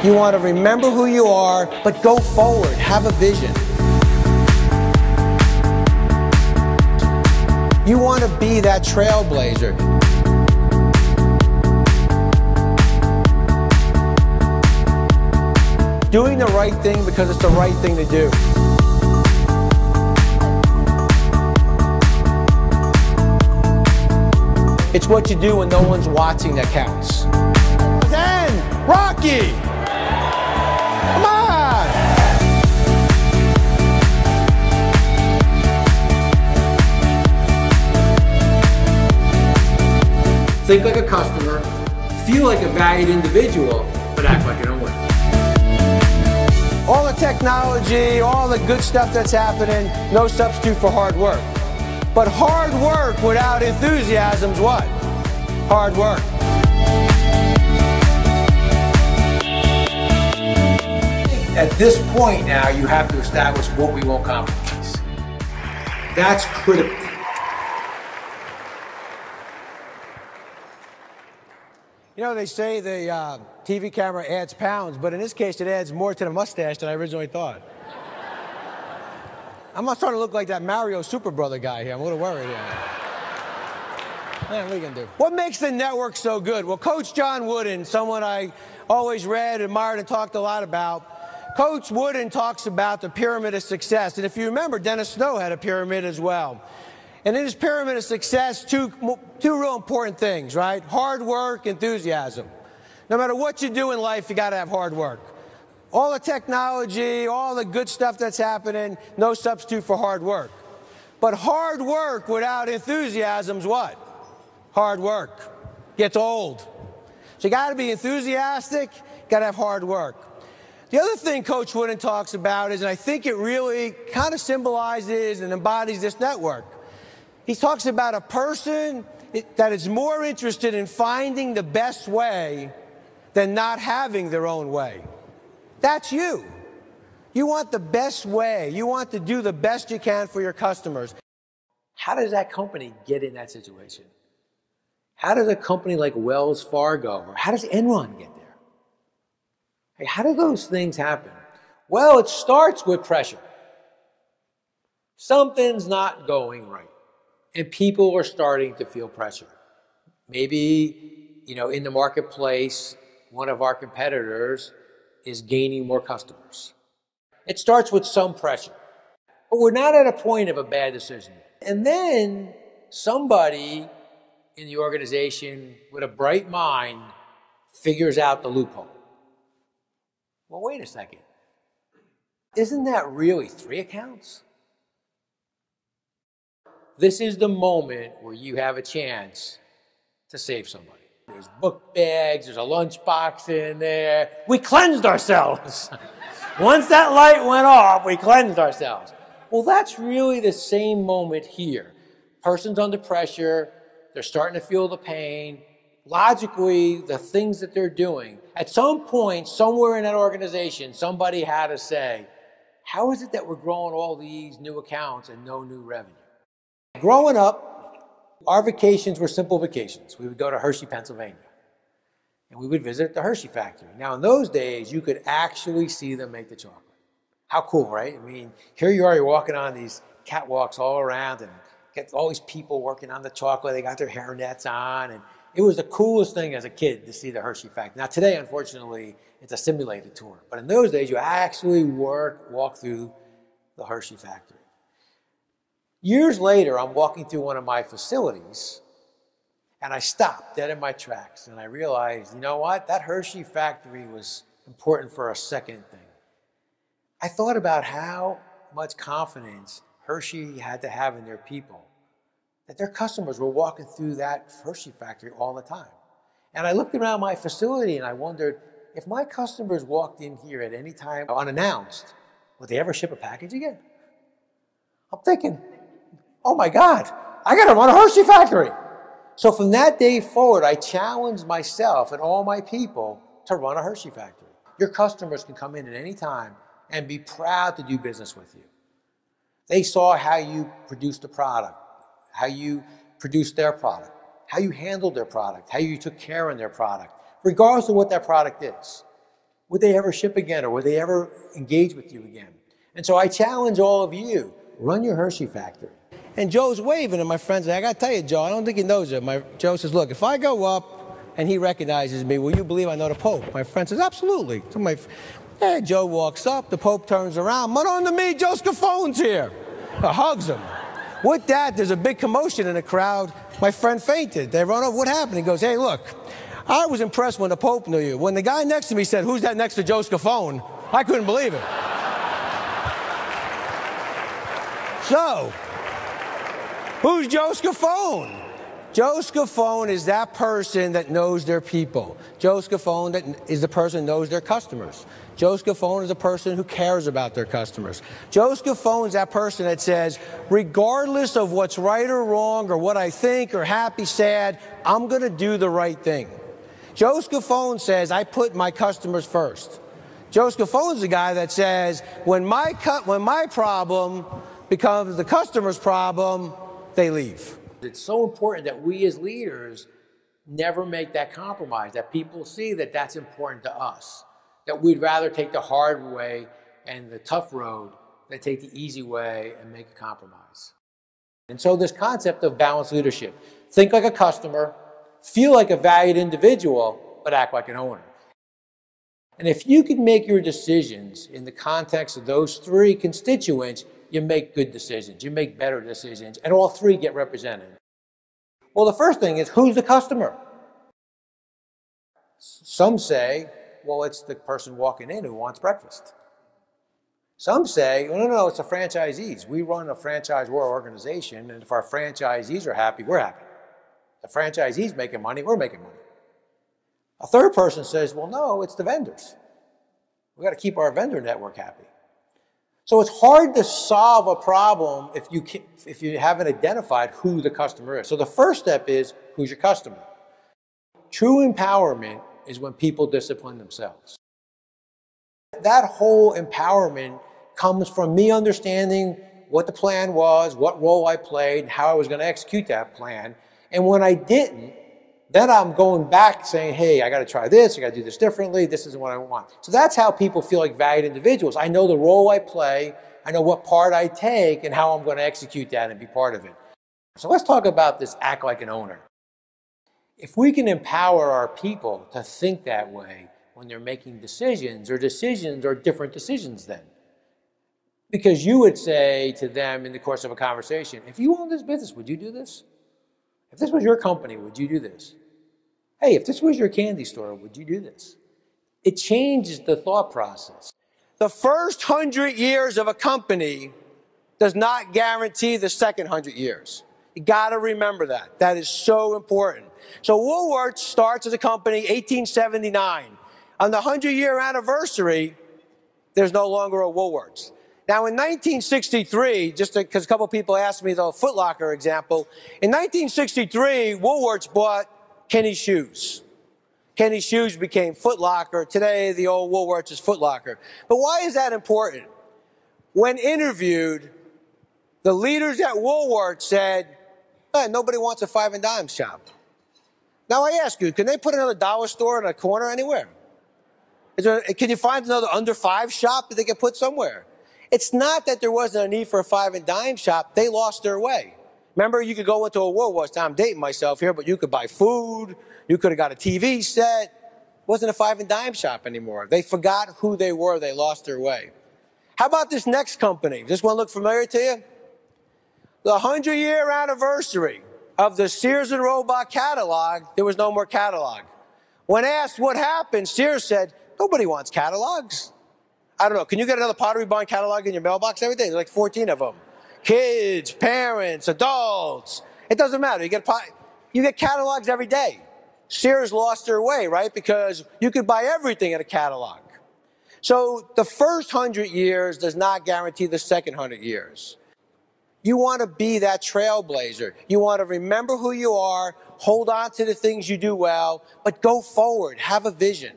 You want to remember who you are, but go forward, have a vision. You want to be that trailblazer. Doing the right thing because it's the right thing to do. It's what you do when no one's watching that counts. Then, Rocky! Come on! Think like a customer, feel like a valued individual, but act like an owner. All the technology, all the good stuff that's happening, no substitute for hard work. But hard work without enthusiasm's what? Hard work. At this point now, you have to establish what we won't compromise. That's critical. You know, they say the TV camera adds pounds, but in this case, it adds more to the mustache than I originally thought. I'm not starting to look like that Mario Super Brother guy here. I'm a little worried here. Man, what are you going to do? What makes the network so good? Well, Coach John Wooden, someone I always read, admired, and talked a lot about. Coach Wooden talks about the pyramid of success. And if you remember, Dennis Snow had a pyramid as well. And in his pyramid of success, two real important things, right? Hard work, enthusiasm. No matter what you do in life, you got to have hard work. All the technology, all the good stuff that's happening, no substitute for hard work. But hard work without enthusiasm's what? Hard work. Gets old. So you got to be enthusiastic, got to have hard work. The other thing Coach Wooden talks about is, and I think it really kind of symbolizes and embodies this network, he talks about a person that is more interested in finding the best way than not having their own way. That's you. You want the best way. You want to do the best you can for your customers. How does that company get in that situation? How does a company like Wells Fargo, or how does Enron get there? Hey, how do those things happen? Well, it starts with pressure. Something's not going right, and people are starting to feel pressure. Maybe, in the marketplace, one of our competitors is gaining more customers. It starts with some pressure. But we're not at a point of a bad decision yet. And then somebody in the organization with a bright mind figures out the loophole. Well, wait a second. Isn't that really 3 accounts? This is the moment where you have a chance to save somebody. There's book bags, there's a lunchbox in there. We cleansed ourselves. Once that light went off, we cleansed ourselves. Well, that's really the same moment here. Person's under pressure, they're starting to feel the pain. Logically, the things that they're doing, at some point, somewhere in that organization, somebody had to say, how is it that we're growing all these new accounts and no new revenue? Growing up, our vacations were simple vacations. We would go to Hershey, Pennsylvania, and we would visit the Hershey factory. Now, in those days, you could actually see them make the chocolate. How cool, right? I mean, here you are, you're walking on these catwalks all around and get all these people working on the chocolate. They got their hairnets on, and it was the coolest thing as a kid to see the Hershey factory. Now, today, unfortunately, it's a simulated tour. But in those days, you actually walk through the Hershey factory. Years later, I'm walking through one of my facilities, and I stopped dead in my tracks, and I realized, you know what? That Hershey factory was important for a second thing. I thought about how much confidence Hershey had to have in their people, that their customers were walking through that Hershey factory all the time. And I looked around my facility, and I wondered, if my customers walked in here at any time unannounced, would they ever ship a package again? I'm thinking, oh my God, I gotta run a Hershey factory. So from that day forward, I challenged myself and all my people to run a Hershey factory. Your customers can come in at any time and be proud to do business with you. They saw how you produced the product, how you produced their product, how you handled their product, how you took care of their product, regardless of what that product is. Would they ever ship again, or would they ever engage with you again? And so I challenge all of you, run your Hershey factory. And Joe's waving, and my friend said, I got to tell you, Joe, I don't think he knows it. Joe says, look, if I go up and he recognizes me, will you believe I know the Pope? My friend says, absolutely. So Joe walks up, the Pope turns around, "Mon on to me, Joe Scaffone's here." Hugs him. With that, there's a big commotion in the crowd. My friend fainted. They run over. What happened? He goes, hey, look, I was impressed when the Pope knew you. When the guy next to me said, who's that next to Joe Scaffone? I couldn't believe it. So, who's Joe Scaffone? Joe Scaffone is that person that knows their people. Joe Scaffone is the person who knows their customers. Joe Scaffone is a person who cares about their customers. Joe Scaffone is that person that says, regardless of what's right or wrong or what I think or happy, sad, I'm going to do the right thing. Joe Scaffone says, I put my customers first. Joe Scaffone's the guy that says, when my problem becomes the customer's problem, they leave. It's so important that we as leaders never make that compromise, that people see that that's important to us, that we'd rather take the hard way and the tough road than take the easy way and make a compromise. And so this concept of balanced leadership, think like a customer, feel like a valued individual, but act like an owner. And if you can make your decisions in the context of those three constituents, you make good decisions, you make better decisions, and all three get represented. Well, the first thing is, who's the customer? Some say, well, it's the person walking in who wants breakfast. Some say, no, it's the franchisees. We run a franchisor organization, and if our franchisees are happy, we're happy. The franchisees making money, we're making money. A third person says, well, no, it's the vendors. We've got to keep our vendor network happy. So it's hard to solve a problem if you haven't identified who the customer is. So the first step is, who's your customer? True empowerment is when people discipline themselves. That whole empowerment comes from me understanding what the plan was, what role I played, and how I was going to execute that plan. And when I didn't, then I'm going back saying, hey, I got to try this, I got to do this differently, this isn't what I want. So that's how people feel like valued individuals. I know the role I play, I know what part I take, and how I'm going to execute that and be part of it. So let's talk about this act like an owner. If we can empower our people to think that way when they're making decisions, or decisions are different decisions then. Because you would say to them in the course of a conversation, if you owned this business, would you do this? If this was your company, would you do this? Hey, if this was your candy store, would you do this? It changes the thought process. The first 100 years of a company does not guarantee the second 100 years. You got to remember that. That is so important. So Woolworths starts as a company 1879. On the 100-year anniversary, there's no longer a Woolworths. Now, in 1963, just because a couple of people asked me the Foot Locker example, in 1963, Woolworths bought Kenny's Shoes. Kenny's Shoes became Foot Locker. Today, the old Woolworths is Foot Locker. But why is that important? When interviewed, the leaders at Woolworths said, nobody wants a five and dime shop. Now, I ask you, can they put another dollar store in a corner anywhere? Can you find another under five shop that they can put somewhere? It's not that there wasn't a need for a five and dime shop. They lost their way. Remember, you could go into a Woolworths. Now, I'm dating myself here, but you could buy food. You could have got a TV set. It wasn't a five and dime shop anymore. They forgot who they were. They lost their way. How about this next company? Does this one look familiar to you? The 100-year anniversary of the Sears and Roebuck catalog, there was no more catalog. When asked what happened, Sears said, nobody wants catalogs. I don't know. Can you get another Pottery Barn catalog in your mailbox every day? There's like 14 of them. Kids, parents, adults. It doesn't matter. You get catalogs every day. Sears lost their way, right? Because you could buy everything in a catalog. So the first 100 years does not guarantee the second 100 years. You want to be that trailblazer. You want to remember who you are, hold on to the things you do well, but go forward. Have a vision.